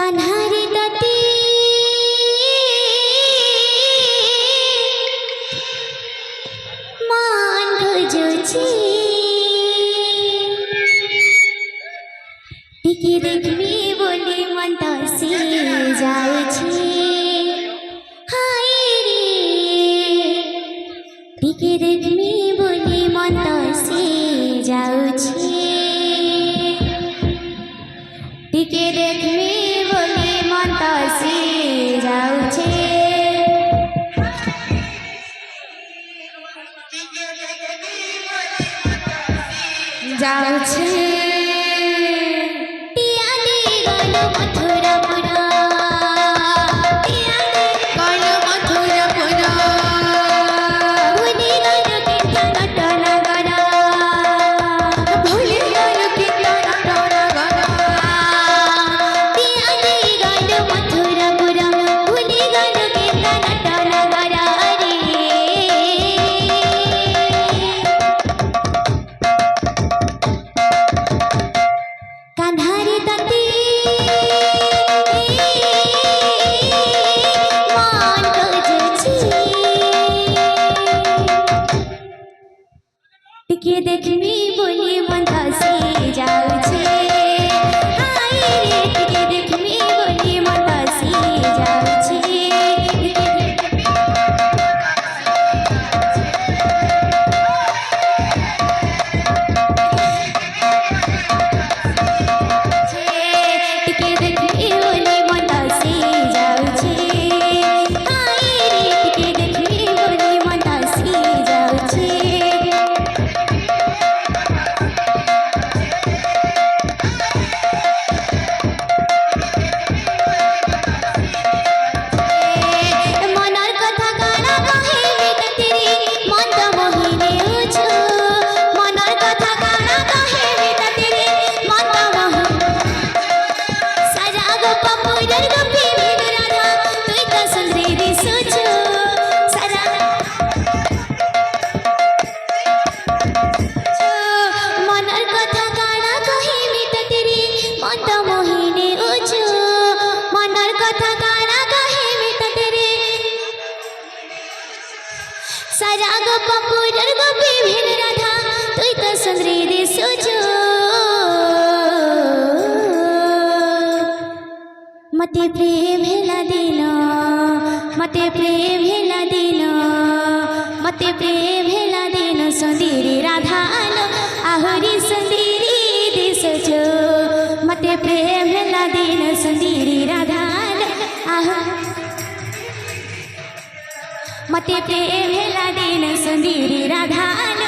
कान्हारी तती मान खोजुची टिके देखमी बोली मन तसी जाउची हाय रे टिके देखमी बोली मन तसी जाउची टिके देखमी बोली मन तसी जाउछे जाउछे टियाली गलो मथुरापुर टियाली गलो मथुरापुर भुली गलो कीर्तन नगर भुली गलो कीर्तन नगर टियाली गलो मथुरापुर भुली गलो कीर्तन नगर कान्हारी तती मान खोजुची टिके देखमी बोली मन तसी जाउछे हाय रे टिके देखमी बोली मन तसी जाउछे टिके देखमी बोली मन तसी जाउछे हाय रे टिके देखमी बोली मन तसी जाउछे मनर कथा गाना कहे तेरी मन तो मोहिनी उछु मनर कथा गाना कहे तेरी मन तो मोहिनी साजा गो पपुरर गो पीवीर राधा तुई तो सुंदरी दिसुछु साजा मनर कथा गाना कहे तेरी मन तो मोहिनी उछु मनर कथा गाना कहे तेरी साजा गो पपुरर गो पीवीर राधा तुई तो सुंदरी दिसुछु मते प्रेम हेला दिन मते प्रेम हेला दिन मते प्रेम हेला दिन सुंदरी राधालो आहुरी सुंदरी दिसुछु मते प्रेम हेला दिन सुंदरी राधालो मते प्रेम हेला दिन सुंदरी राधालो